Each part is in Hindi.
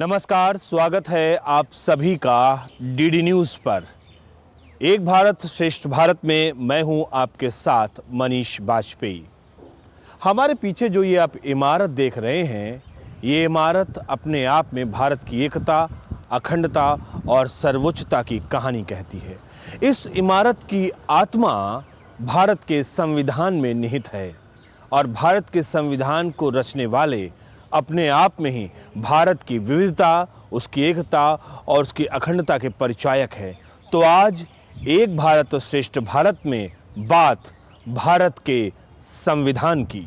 नमस्कार, स्वागत है आप सभी का डीडी न्यूज़ पर। एक भारत श्रेष्ठ भारत में मैं हूं आपके साथ मनीष बाजपेयी। हमारे पीछे जो ये आप इमारत देख रहे हैं, ये इमारत अपने आप में भारत की एकता, अखंडता और सर्वोच्चता की कहानी कहती है। इस इमारत की आत्मा भारत के संविधान में निहित है और भारत के संविधान को रचने वाले अपने आप में ही भारत की विविधता, उसकी एकता और उसकी अखंडता के परिचायक है। तो आज एक भारत श्रेष्ठ भारत में बात भारत के संविधान की।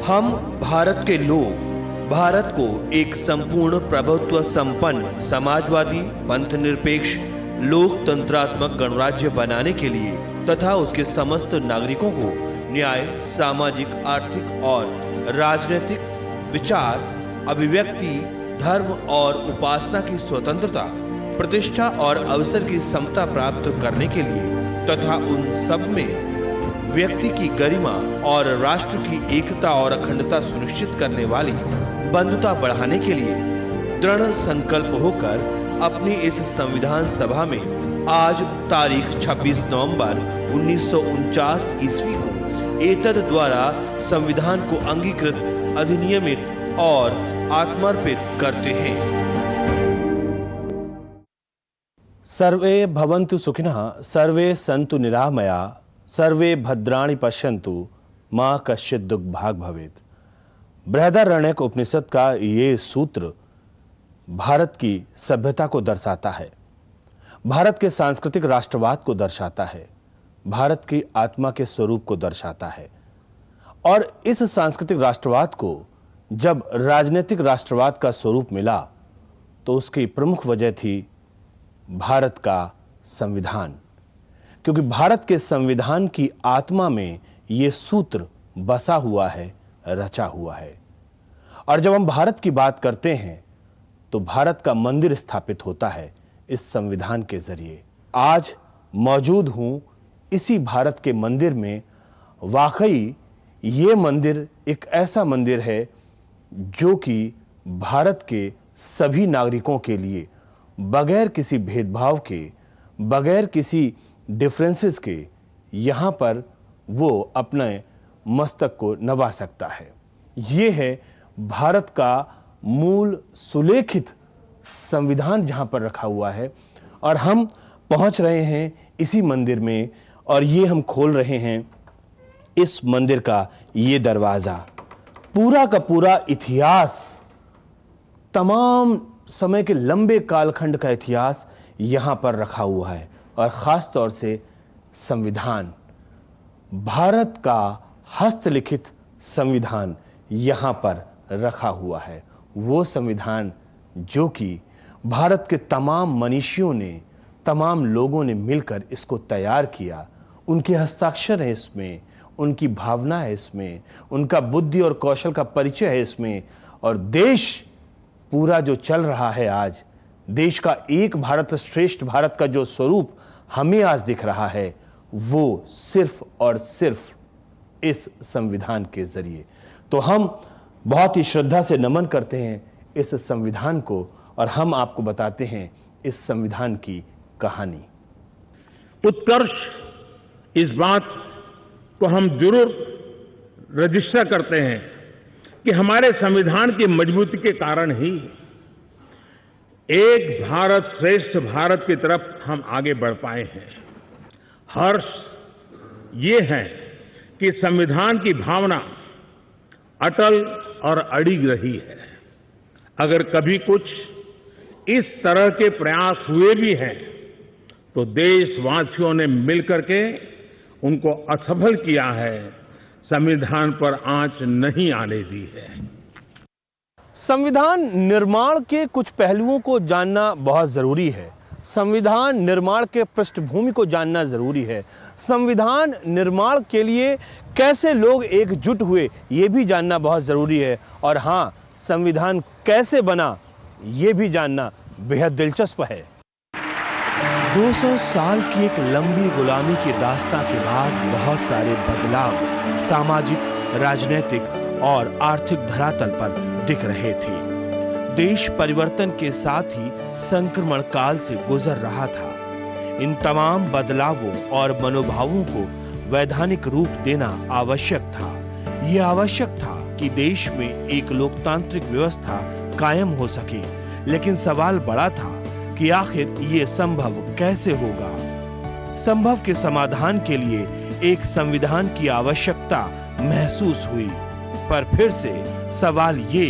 हम भारत के लोग भारत को एक संपूर्ण प्रभुत्व संपन्न समाजवादी पंथनिरपेक्ष लोकतंत्रात्मक गणराज्य बनाने के लिए तथा उसके समस्त नागरिकों को न्याय, सामाजिक, आर्थिक और राजनीतिक विचार, अभिव्यक्ति, धर्म और उपासना की स्वतंत्रता, प्रतिष्ठा और अवसर की समता प्राप्त करने के लिए तथा उन सब में व्यक्ति की गरिमा और राष्ट्र की एकता और अखंडता सुनिश्चित करने वाली बंधुता बढ़ाने के लिए दृढ़ संकल्प होकर अपनी इस संविधान सभा में आज तारीख 26 नवंबर 1949 ईस्वी को एतद द्वारा संविधान को अंगीकृत, अधिनियमित और आत्मर्पित करते हैं। सर्वे भवन्तु सुखिनः, सर्वे सन्तु निरामया, सर्वे भद्राणि पश्यन्तु, मां कश्चित् दुख भाग भवेत्। बृहदारण्यक उपनिषद का ये सूत्र भारत की सभ्यता को दर्शाता है, भारत के सांस्कृतिक राष्ट्रवाद को दर्शाता है, भारत की आत्मा के स्वरूप को दर्शाता है। और इस सांस्कृतिक राष्ट्रवाद को जब राजनीतिक राष्ट्रवाद का स्वरूप मिला तो उसकी प्रमुख वजह थी भारत का संविधान, क्योंकि भारत के संविधान की आत्मा में ये सूत्र बसा हुआ है, रचा हुआ है। और जब हम भारत की बात करते हैं तो भारत का मंदिर स्थापित होता है इस संविधान के जरिए। आज मौजूद हूं इसी भारत के मंदिर में। वाकई ये मंदिर एक ऐसा मंदिर है जो कि भारत के सभी नागरिकों के लिए बगैर किसी भेदभाव के, बगैर किसी डिफरेंसेस के यहाँ पर वो अपने मस्तक को नवा सकता है। ये है भारत का मूल सुलेखित संविधान जहाँ पर रखा हुआ है। और हम पहुँच रहे हैं इसी मंदिर में और ये हम खोल रहे हैं इस मंदिर का ये दरवाज़ा। पूरा का पूरा इतिहास, तमाम समय के लंबे कालखंड का इतिहास यहाँ पर रखा हुआ है और ख़ास तौर से संविधान, भारत का हस्तलिखित संविधान यहाँ पर रखा हुआ है। वो संविधान जो कि भारत के तमाम मनीषियों ने, तमाम लोगों ने मिलकर इसको तैयार किया। उनके हस्ताक्षर है इसमें, उनकी भावना है इसमें, उनका बुद्धि और कौशल का परिचय है इसमें। और देश पूरा जो चल रहा है आज, देश का एक भारत श्रेष्ठ भारत का जो स्वरूप हमें आज दिख रहा है, वो सिर्फ और सिर्फ इस संविधान के जरिए। तो हम बहुत ही श्रद्धा से नमन करते हैं इस संविधान को और हम आपको बताते हैं इस संविधान की कहानी। उत्कर्ष इस बात को हम जरूर रजिस्टर करते हैं कि हमारे संविधान की मजबूती के कारण ही एक भारत श्रेष्ठ भारत की तरफ हम आगे बढ़ पाए हैं। हर्ष ये है कि संविधान की भावना अटल और अडिग रही है। अगर कभी कुछ इस तरह के प्रयास हुए भी हैं तो देशवासियों ने मिलकर के उनको असफल किया है, संविधान पर आंच नहीं आने दी है। संविधान निर्माण के कुछ पहलुओं को जानना बहुत ज़रूरी है। संविधान निर्माण के पृष्ठभूमि को जानना जरूरी है। संविधान निर्माण के लिए कैसे लोग एकजुट हुए ये भी जानना बहुत जरूरी है। और हाँ, संविधान कैसे बना ये भी जानना बेहद दिलचस्प है। 200 साल की एक लंबी गुलामी की दास्तां के बाद बहुत सारे बदलाव सामाजिक, राजनीतिक और आर्थिक धरातल पर दिख रहे थे। देश परिवर्तन के साथ ही संक्रमण काल से गुजर रहा था। इन तमाम बदलावों और मनोभावों को वैधानिक रूप देना आवश्यक था। यह आवश्यक था कि देश में एक लोकतांत्रिक व्यवस्था कायम हो सके, लेकिन सवाल बड़ा था कि आखिर ये संभव कैसे होगा। संभव के समाधान के लिए एक संविधान की आवश्यकता महसूस हुई, पर फिर से सवाल ये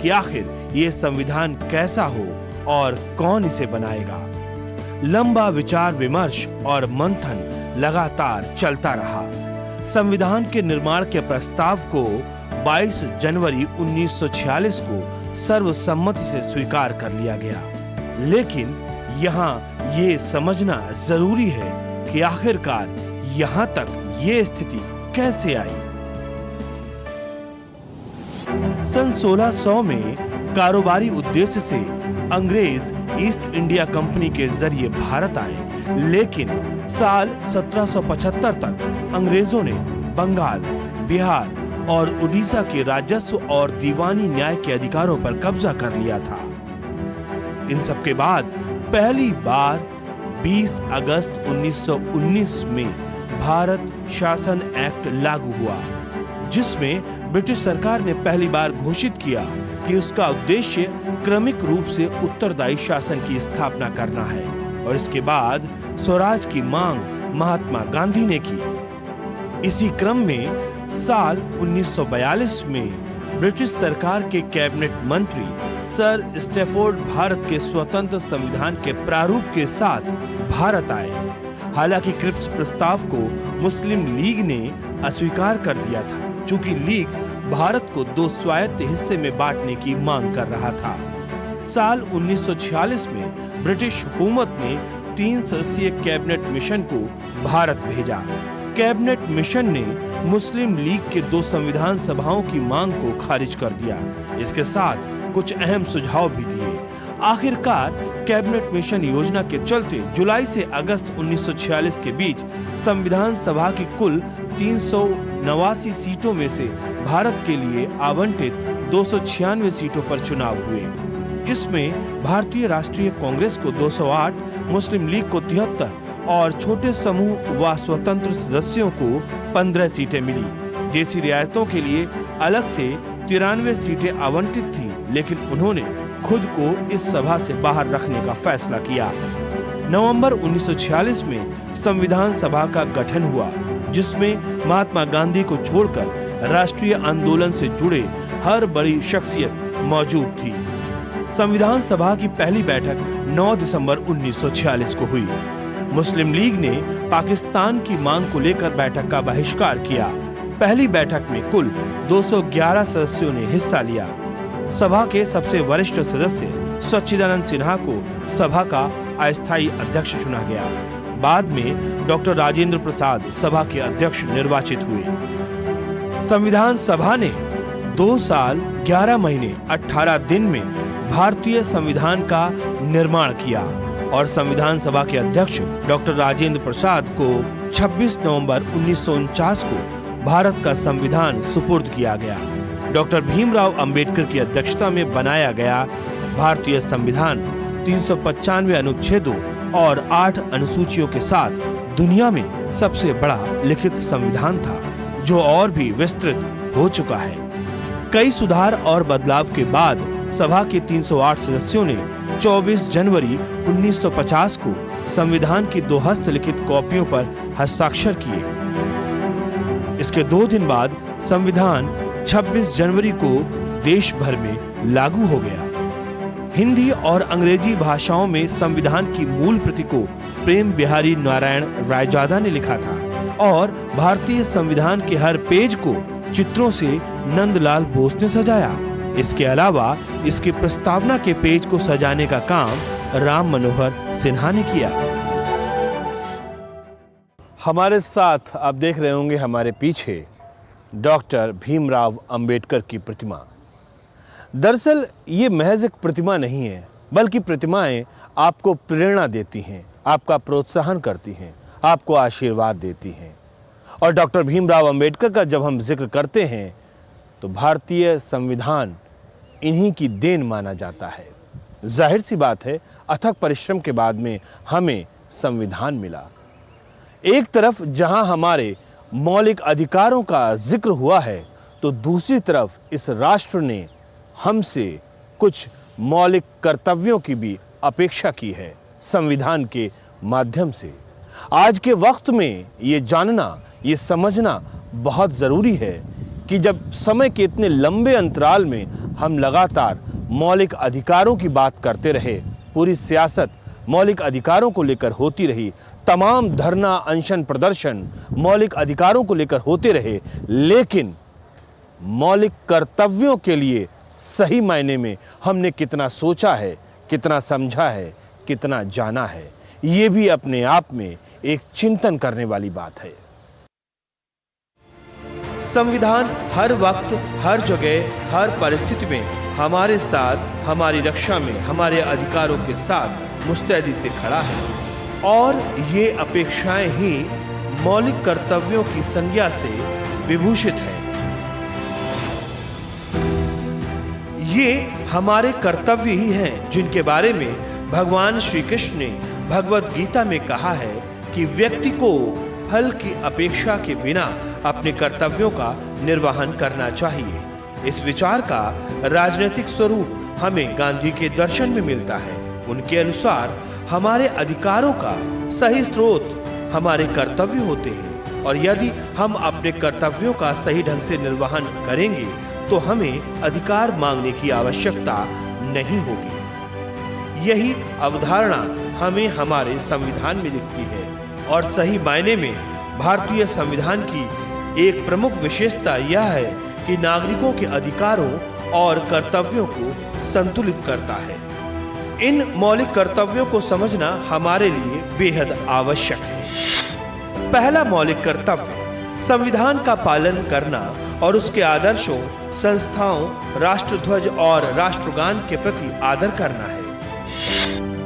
कि आखिर ये संविधान कैसा हो और कौन इसे बनाएगा। लंबा विचार विमर्श और मंथन लगातार चलता रहा। संविधान के निर्माण के प्रस्ताव को 22 जनवरी 1946 को सर्वसम्मति से स्वीकार कर लिया गया। लेकिन यहाँ ये समझना जरूरी है कि आखिरकार यहाँ तक ये स्थिति कैसे आई। सन 1600 में कारोबारी उद्देश्य से अंग्रेज ईस्ट इंडिया कंपनी के जरिए भारत आए, लेकिन साल 1775 तक अंग्रेजों ने बंगाल, बिहार और उड़ीसा के राजस्व और दीवानी न्याय के अधिकारों पर कब्जा कर लिया था। इन सब के बाद पहली बार 20 अगस्त 1919 में भारत शासन एक्ट लागू हुआ, जिसमें ब्रिटिश सरकार ने पहली बार घोषित किया कि उसका उद्देश्य क्रमिक रूप से उत्तरदायी शासन की स्थापना करना है। और इसके बाद स्वराज की मांग महात्मा गांधी ने की। इसी क्रम में साल 1942 में ब्रिटिश सरकार के कैबिनेट मंत्री सर स्टैफोर्ड भारत के स्वतंत्र संविधान के प्रारूप के साथ भारत आए। हालांकि क्रिप्स प्रस्ताव को मुस्लिम लीग ने अस्वीकार कर दिया था, चूंकि लीग भारत को 2 स्वायत्त हिस्से में बांटने की मांग कर रहा था। साल 1946 में ब्रिटिश हुकूमत ने 3 सदस्यीय कैबिनेट मिशन को भारत भेजा। कैबिनेट मिशन ने मुस्लिम लीग के 2 संविधान सभाओं की मांग को खारिज कर दिया। इसके साथ कुछ अहम सुझाव भी दिए। आखिरकार कैबिनेट मिशन योजना के चलते जुलाई से अगस्त 1946 के बीच संविधान सभा की कुल 389 सीटों में से भारत के लिए आवंटित 296 सीटों पर चुनाव हुए। इसमें भारतीय राष्ट्रीय कांग्रेस को 208, मुस्लिम लीग को 73 और छोटे समूह व स्वतंत्र सदस्यों को 15 सीटें मिली। देसी रियायतों के लिए अलग से 93 सीटें आवंटित थी, लेकिन उन्होंने खुद को इस सभा से बाहर रखने का फैसला किया। नवंबर 1946 में संविधान सभा का गठन हुआ, जिसमें महात्मा गांधी को छोड़कर राष्ट्रीय आंदोलन से जुड़े हर बड़ी शख्सियत मौजूद थी। संविधान सभा की पहली बैठक 9 दिसंबर 1946 को हुई। मुस्लिम लीग ने पाकिस्तान की मांग को लेकर बैठक का बहिष्कार किया। पहली बैठक में कुल 211 सदस्यों ने हिस्सा लिया। सभा के सबसे वरिष्ठ सदस्य सच्चिदानंद सिन्हा को सभा का अस्थायी अध्यक्ष चुना गया। बाद में डॉक्टर राजेंद्र प्रसाद सभा के अध्यक्ष निर्वाचित हुए। संविधान सभा ने 2 साल 11 महीने 18 दिन में भारतीय संविधान का निर्माण किया और संविधान सभा के अध्यक्ष डॉक्टर राजेंद्र प्रसाद को 26 नवंबर 1949 को भारत का संविधान सुपुर्द किया गया। डॉक्टर भीमराव अंबेडकर की अध्यक्षता में बनाया गया भारतीय संविधान 395 अनुच्छेदों और 8 अनुसूचियों के साथ दुनिया में सबसे बड़ा लिखित संविधान था, जो और भी विस्तृत हो चुका है। कई सुधार और बदलाव के बाद सभा के 308 सदस्यों ने 24 जनवरी 1950 को संविधान की 2 हस्तलिखित कॉपियों पर हस्ताक्षर किए। इसके 2 दिन बाद संविधान 26 जनवरी को देश भर में लागू हो गया। हिंदी और अंग्रेजी भाषाओं में संविधान की मूल प्रति को प्रेम बिहारी नारायण रायजादा ने लिखा था और भारतीय संविधान के हर पेज को चित्रों से नंदलाल बोस ने सजाया। इसके अलावा इसके प्रस्तावना के पेज को सजाने का काम राम मनोहर सिन्हा ने किया। हमारे साथ आप देख रहे होंगे हमारे पीछे डॉक्टर भीमराव अंबेडकर की प्रतिमा। दरअसल ये महज एक प्रतिमा नहीं है, बल्कि प्रतिमाएं आपको प्रेरणा देती हैं, आपका प्रोत्साहन करती हैं, आपको आशीर्वाद देती हैं। और डॉक्टर भीमराव अंबेडकर का जब हम जिक्र करते हैं तो भारतीय संविधान इन्हीं की देन माना जाता है। जाहिर सी बात है, अथक परिश्रम के बाद में हमें संविधान मिला। एक तरफ जहां हमारे मौलिक अधिकारों का जिक्र हुआ है, तो दूसरी तरफ इस राष्ट्र ने हमसे कुछ मौलिक कर्तव्यों की भी अपेक्षा की है संविधान के माध्यम से। आज के वक्त में ये जानना, ये समझना बहुत ज़रूरी है कि जब समय के इतने लंबे अंतराल में हम लगातार मौलिक अधिकारों की बात करते रहे, पूरी सियासत मौलिक अधिकारों को लेकर होती रही, तमाम धरना, अनशन, प्रदर्शन मौलिक अधिकारों को लेकर होते रहे, लेकिन मौलिक कर्तव्यों के लिए सही मायने में हमने कितना सोचा है, कितना समझा है, कितना जाना है, ये भी अपने आप में एक चिंतन करने वाली बात है। संविधान हर वक्त, हर जगह, हर परिस्थिति में हमारे साथ, हमारी रक्षा में, हमारे अधिकारों के साथ मुस्तैदी से खड़ा है और ये अपेक्षाएं ही मौलिक कर्तव्यों की संज्ञा से विभूषित है। ये हमारे कर्तव्य ही हैं जिनके बारे में भगवान श्री कृष्ण ने भगवत गीता में कहा है कि व्यक्ति को फल की अपेक्षा के बिना अपने कर्तव्यों का निर्वहन करना चाहिए। इस विचार का राजनीतिक स्वरूप हमें गांधी के दर्शन में मिलता है। उनके अनुसार हमारे अधिकारों का सही स्रोत हमारे कर्तव्य होते हैं और यदि हम अपने कर्तव्यों का सही ढंग से निर्वहन करेंगे तो हमें अधिकार मांगने की आवश्यकता नहीं होगी। यही अवधारणा हमें हमारे संविधान में दिखती है और सही मायने में भारतीय संविधान की एक प्रमुख विशेषता यह है कि नागरिकों के अधिकारों और कर्तव्यों को संतुलित करता है। इन मौलिक कर्तव्यों को समझना हमारे लिए बेहद आवश्यक है। पहला मौलिक कर्तव्य संविधान का पालन करना और उसके आदर्शों, संस्थाओं, राष्ट्रध्वज और राष्ट्रगान के प्रति आदर करना है।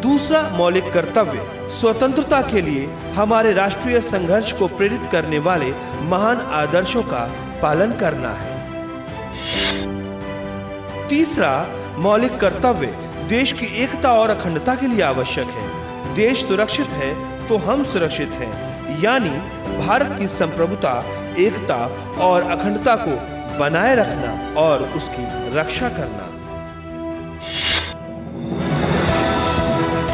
दूसरा मौलिक कर्तव्य स्वतंत्रता के लिए हमारे राष्ट्रीय संघर्ष को प्रेरित करने वाले महान आदर्शों का पालन करना है। तीसरा मौलिक कर्तव्य देश की एकता और अखंडता के लिए आवश्यक है। देश सुरक्षित है तो हम सुरक्षित हैं, यानी भारत की संप्रभुता, एकता और अखंडता को बनाए रखना और उसकी रक्षा करना।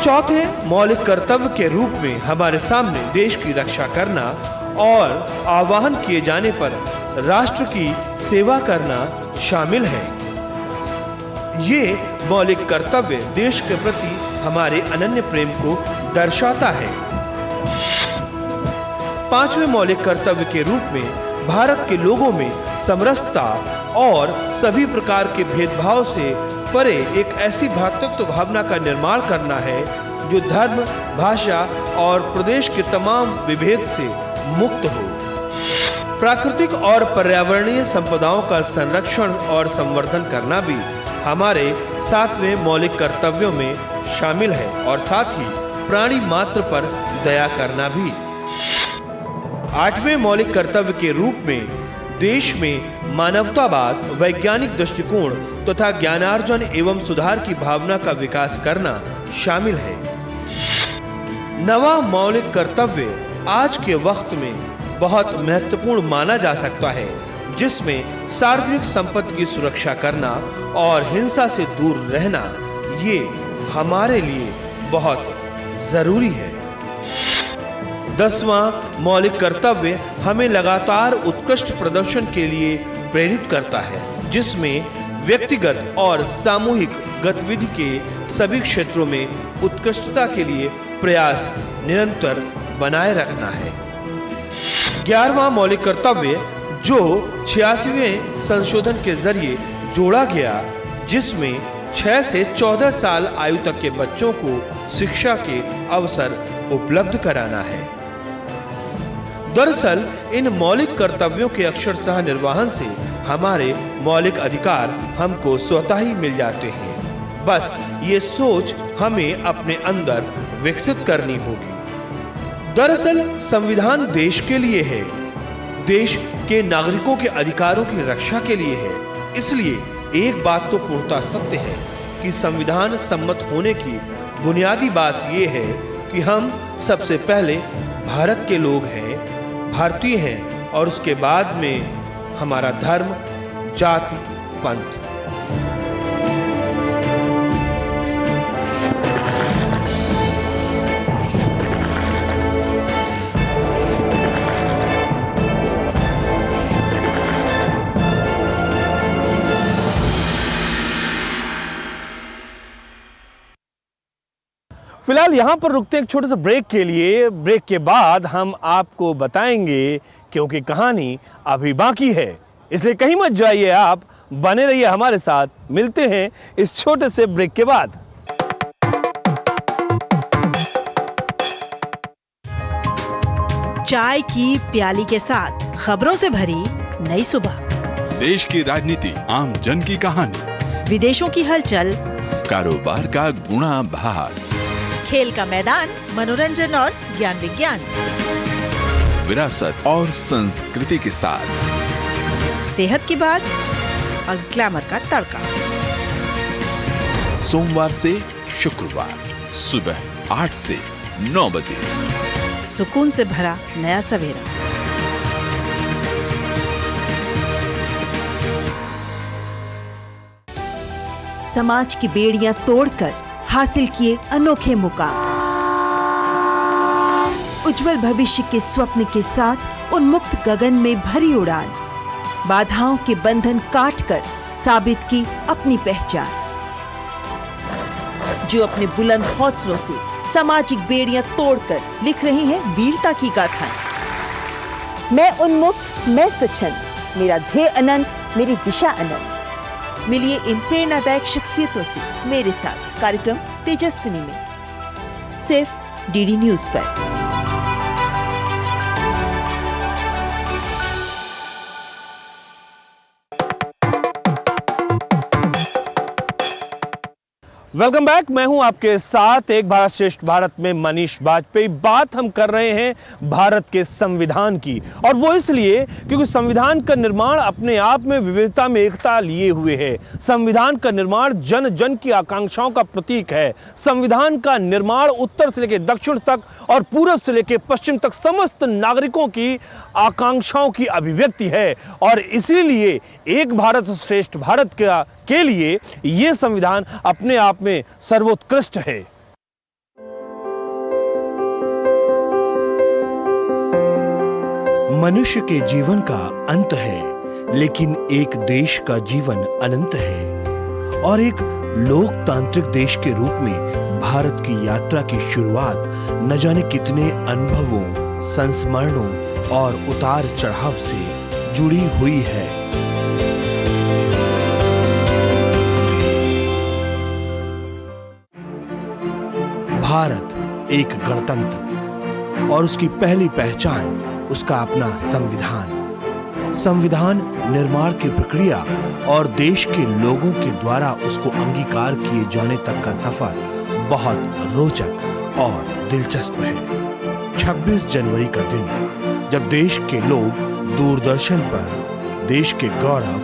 चौथे मौलिक कर्तव्य के रूप में हमारे सामने देश की रक्षा करना और आह्वान किए जाने पर राष्ट्र की सेवा करना शामिल है। ये मौलिक कर्तव्य देश के प्रति हमारे अनन्य प्रेम को दर्शाता है। पांचवें मौलिक कर्तव्य के रूप में भारत के लोगों में समरसता और सभी प्रकार के भेदभाव से परे एक ऐसी भ्रातृत्व भावना का निर्माण करना है जो धर्म, भाषा और प्रदेश के तमाम विभेद से मुक्त हो। प्राकृतिक और पर्यावरणीय संपदाओं का संरक्षण और संवर्धन करना भी हमारे सातवें मौलिक कर्तव्यों में शामिल है और साथ ही प्राणी मात्र पर दया करना भी। आठवें मौलिक कर्तव्य के रूप में देश में मानवतावाद, वैज्ञानिक दृष्टिकोण तथा ज्ञानार्जन एवं सुधार की भावना का विकास करना शामिल है। नवा मौलिक कर्तव्य आज के वक्त में बहुत महत्वपूर्ण माना जा सकता है, जिसमें सार्वजनिक संपत्ति की सुरक्षा करना और हिंसा से दूर रहना ये हमारे लिए बहुत जरूरी है। 10वां मौलिक कर्तव्य हमें लगातार उत्कृष्ट प्रदर्शन के लिए प्रेरित करता है, जिसमें व्यक्तिगत और सामूहिक गतिविधि के सभी क्षेत्रों में उत्कृष्टता के लिए प्रयास निरंतर बनाए रखना है। 11वां मौलिक कर्तव्य जो 86वें संशोधन के जरिए जोड़ा गया, जिसमें 6 से 14 साल आयु तक के बच्चों को शिक्षा के अवसर उपलब्ध कराना है। दरअसल इन मौलिक कर्तव्यों के अक्षरशः निर्वहन से हमारे मौलिक अधिकार हमको स्वतः ही मिल जाते हैं। बस ये सोच हमें अपने अंदर विकसित करनी होगी। दरअसल संविधान देश के लिए है, देश के नागरिकों के अधिकारों की रक्षा के लिए है। इसलिए एक बात तो पूर्णतः सत्य है कि संविधान सम्मत होने की बुनियादी बात यह है कि हम सबसे पहले भारत के लोग हैं, भारतीय हैं, और उसके बाद में हमारा धर्म, जाति, पंथ। फिलहाल यहाँ पर रुकते हैं एक छोटे से ब्रेक के लिए। ब्रेक के बाद हम आपको बताएंगे, क्योंकि कहानी अभी बाकी है, इसलिए कहीं मत जाइए, आप बने रहिए हमारे साथ। मिलते हैं इस छोटे से ब्रेक के बाद। चाय की प्याली के साथ खबरों से भरी नई सुबह, देश की राजनीति, आम जन की कहानी, विदेशों की हलचल, कारोबार का गुणा भाग, खेल का मैदान, मनोरंजन और ज्ञान विज्ञान, विरासत और संस्कृति के साथ सेहत की बात और ग्लैमर का तड़का। सोमवार से शुक्रवार सुबह 8 से 9 बजे। सुकून से भरा नया सवेरा। समाज की बेड़ियां तोड़कर हासिल किए अनोखे मुकाम, उज्जवल भविष्य के स्वप्न के साथ उन्मुक्त गगन में भरी उड़ान, बाधाओं के बंधन काटकर साबित की अपनी पहचान। जो अपने बुलंद हौसलों से सामाजिक बेड़ियां तोड़कर लिख रही हैं वीरता की गाथाएं। मैं उन्मुक्त, मैं स्वच्छंद, मेरा ध्येय अनंत, मेरी दिशा अनंत। मिलिए इन प्रेरणादायक शख्सियतों से मेरे साथ कार्यक्रम तेजस्विनी में, सिर्फ डीडी न्यूज पर। Welcome back. मैं हूं आपके साथ एक भारत श्रेष्ठ भारत में मनीष बाजपेयी। बात हम कर रहे हैं भारत के संविधान की, और वो इसलिए क्योंकि संविधान का निर्माण अपने आप में विविधता में एकता लिए हुए है। संविधान का निर्माण जन जन की आकांक्षाओं का प्रतीक है। संविधान का निर्माण उत्तर से लेकर दक्षिण तक और पूरब से लेकर पश्चिम तक समस्त नागरिकों की आकांक्षाओं की अभिव्यक्ति है, और इसीलिए एक भारत श्रेष्ठ भारत के लिए यह संविधान अपने आप में सर्वोत्कृष्ट है। मनुष्य के जीवन का अंत है, लेकिन एक देश का जीवन अनंत है, और एक लोकतांत्रिक देश के रूप में भारत की यात्रा की शुरुआत न जाने कितने अनुभवों, संस्मरणों और उतार चढ़ाव से जुड़ी हुई है। भारत एक गणतंत्र, और उसकी पहली पहचान उसका अपना संविधान। संविधान निर्माण की प्रक्रिया और देश के लोगों के द्वारा उसको अंगीकार किए जाने तक का सफर बहुत रोचक और दिलचस्प है। 26 जनवरी का दिन, जब देश के लोग दूरदर्शन पर देश के गौरव,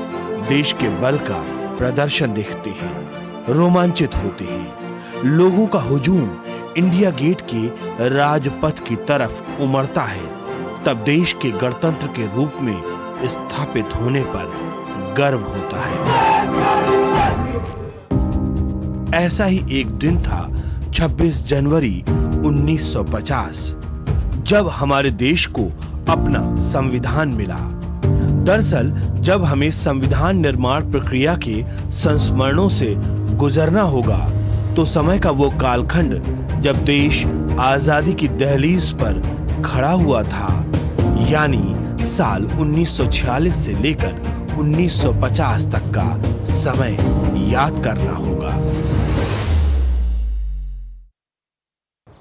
देश के बल का प्रदर्शन देखते हैं, रोमांचित होते हैं। लोगों का हुजूम इंडिया गेट के राजपथ की तरफ उमड़ता है, तब देश के गणतंत्र के रूप में स्थापित होने पर गर्व होता है। ऐसा ही एक दिन था 26 जनवरी 1950, जब हमारे देश को अपना संविधान मिला। दरअसल जब हमें संविधान निर्माण प्रक्रिया के संस्मरणों से गुजरना होगा, तो समय का वो कालखंड जब देश आजादी की दहलीज पर खड़ा हुआ था, यानी साल 1946 से लेकर 1950 तक का समय याद करना होगा।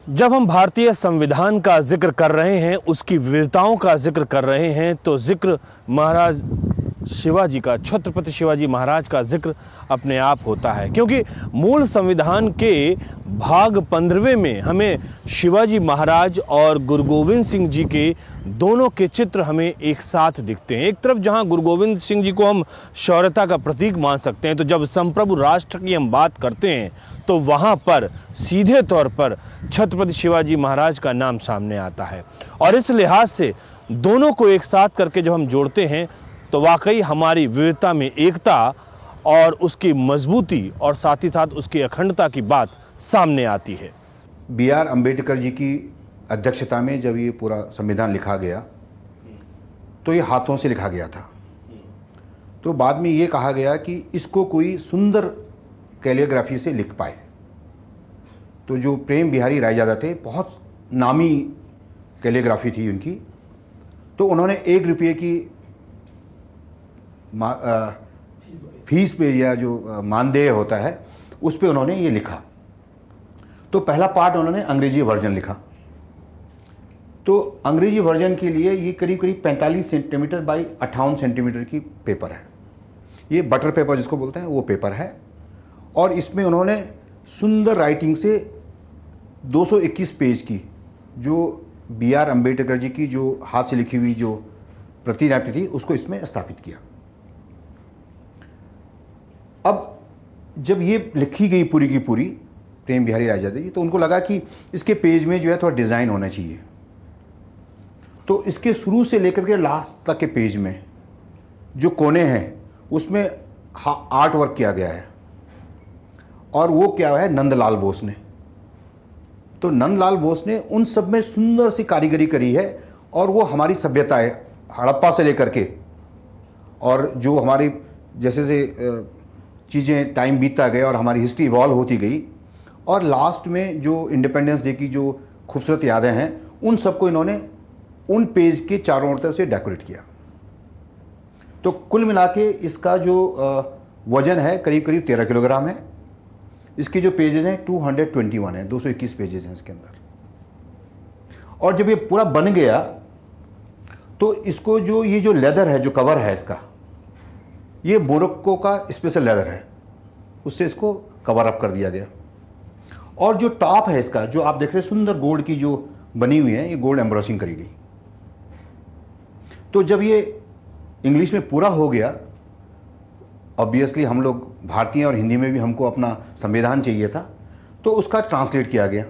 जब हम भारतीय संविधान का जिक्र कर रहे हैं, उसकी विविधताओं का जिक्र कर रहे हैं, तो जिक्र महाराज शिवाजी का, छत्रपति शिवाजी महाराज का जिक्र अपने आप होता है, क्योंकि मूल संविधान के भाग 15वें में हमें शिवाजी महाराज और गुरु गोविंद सिंह जी के दोनों के चित्र हमें एक साथ दिखते हैं। एक तरफ जहां गुरु गोविंद सिंह जी को हम शौर्यता का प्रतीक मान सकते हैं, तो जब संप्रभु राष्ट्र की हम बात करते हैं तो वहां पर सीधे तौर पर छत्रपति शिवाजी महाराज का नाम सामने आता है। और इस लिहाज से दोनों को एक साथ करके जब हम जोड़ते हैं तो वाकई हमारी विविधता में एकता और उसकी मजबूती और साथ ही साथ उसकी अखंडता की बात सामने आती है। B.R. अम्बेडकर जी की अध्यक्षता में जब ये पूरा संविधान लिखा गया तो ये हाथों से लिखा गया था। तो बाद में ये कहा गया कि इसको कोई सुंदर कैलियोग्राफी से लिख पाए। तो जो प्रेम बिहारी रायजादा थे, बहुत नामी कैलियोग्राफी थी उनकी, तो उन्होंने 1 रुपये की फीस पे या जो मानदेय होता है उस पे उन्होंने ये लिखा। तो पहला पार्ट उन्होंने अंग्रेजी वर्जन लिखा। तो अंग्रेजी वर्जन के लिए ये करीब करीब 45 सेंटीमीटर बाई 58 सेंटीमीटर की पेपर है। ये बटर पेपर जिसको बोलते हैं वो पेपर है। और इसमें उन्होंने सुंदर राइटिंग से 221 पेज की जो B.R. अम्बेडकर जी की जो हाथ से लिखी हुई जो प्रतिलिपि थी उसको इसमें स्थापित किया। अब जब ये लिखी गई पूरी की पूरी प्रेम बिहारी रायजादा जी, तो उनको लगा कि इसके पेज में जो है थोड़ा डिज़ाइन होना चाहिए। तो इसके शुरू से लेकर के लास्ट तक के पेज में जो कोने हैं उसमें आर्ट वर्क किया गया है। और वो क्या है, नंदलाल बोस ने। तो नंदलाल बोस ने उन सब में सुंदर सी कारीगरी करी है। और वो हमारी सभ्यता है हड़प्पा से लेकर के, और जो हमारी जैसे से चीज़ें टाइम बीतता गया और हमारी हिस्ट्री इवॉल्व होती गई, और लास्ट में जो इंडिपेंडेंस डे की जो खूबसूरत यादें हैं उन सबको इन्होंने उन पेज के चारों ओर से डेकोरेट किया। तो कुल मिला के इसका जो वजन है करीब करीब 13 किलोग्राम है। इसके जो पेजेस हैं 221 है, 221 पेजेस हैं इसके अंदर। और जब ये पूरा बन गया तो इसको जो ये जो लेदर है, जो कवर है इसका, ये मोरक्को का स्पेशल लेदर है, उससे इसको कवर अप कर दिया गया। और जो टॉप है इसका, जो आप देख रहे हैं सुंदर गोल्ड की जो बनी हुई है, ये गोल्ड एम्ब्रॉसिंग करी गई। तो जब ये इंग्लिश में पूरा हो गया, ऑब्वियसली हम लोग भारतीय और हिंदी में भी हमको अपना संविधान चाहिए था, तो उसका ट्रांसलेट किया गया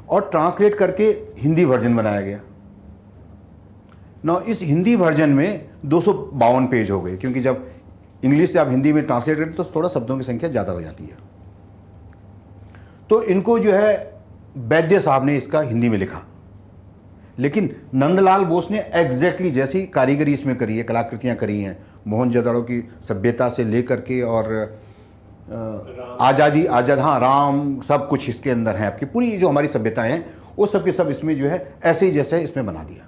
और ट्रांसलेट करके हिंदी वर्जन बनाया गया। ना इस हिंदी वर्जन में 252 पेज हो गए, क्योंकि जब इंग्लिश से आप हिंदी में ट्रांसलेट करते तो थोड़ा शब्दों की संख्या ज़्यादा हो जाती है। तो इनको जो है वैद्य साहब ने इसका हिंदी में लिखा, लेकिन नंदलाल बोस ने एग्जैक्टली जैसी कारीगरी इसमें करी है, कलाकृतियाँ करी हैं, मोहनजोदड़ो की सभ्यता से लेकर के और राम, सब कुछ इसके अंदर है। आपकी पूरी जो हमारी सभ्यताएं हैं वो सब के सब इसमें जो है ऐसे ही जैसे इसमें बना दिया।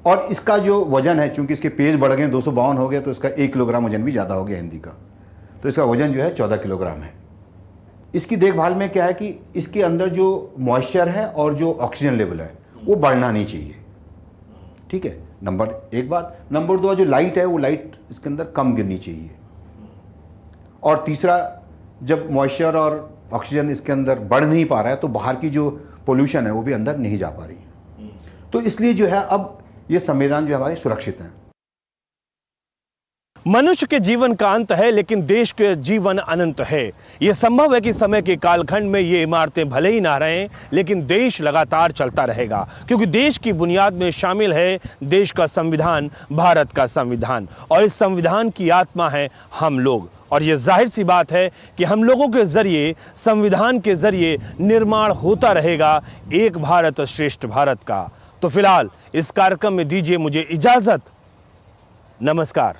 और इसका जो वजन है, चूंकि इसके पेज बढ़ गए, 252 हो गया, तो इसका 1 किलोग्राम वजन भी ज़्यादा हो गया हिंदी का। तो इसका वजन जो है 14 किलोग्राम है। इसकी देखभाल में क्या है कि इसके अंदर जो मॉइस्चर है और जो ऑक्सीजन लेवल है वो बढ़ना नहीं चाहिए। ठीक है, नंबर 1 बात। नंबर 2, जो लाइट है वो लाइट इसके अंदर कम गिरनी चाहिए। और तीसरा, जब मॉइस्चर और ऑक्सीजन इसके अंदर बढ़ नहीं पा रहा है तो बाहर की जो पोल्यूशन है वो भी अंदर नहीं जा पा रही है। तो इसलिए जो है अब ये संविधान जो हमारे सुरक्षित हैं। मनुष्य के जीवन का अंत है, लेकिन देश के जीवन अनंत है। यह संभव है कि समय के कालखंड में ये इमारतें भले ही ना रहें, लेकिन देश लगातार चलता रहेगा, क्योंकि देश की बुनियाद में शामिल है देश का संविधान, भारत का संविधान। और इस संविधान की आत्मा है हम लोग। और ये जाहिर सी बात है कि हम लोगों के जरिए, संविधान के जरिए निर्माण होता रहेगा एक भारत श्रेष्ठ भारत का। तो फिलहाल इस कार्यक्रम में दीजिए मुझे इजाजत। नमस्कार।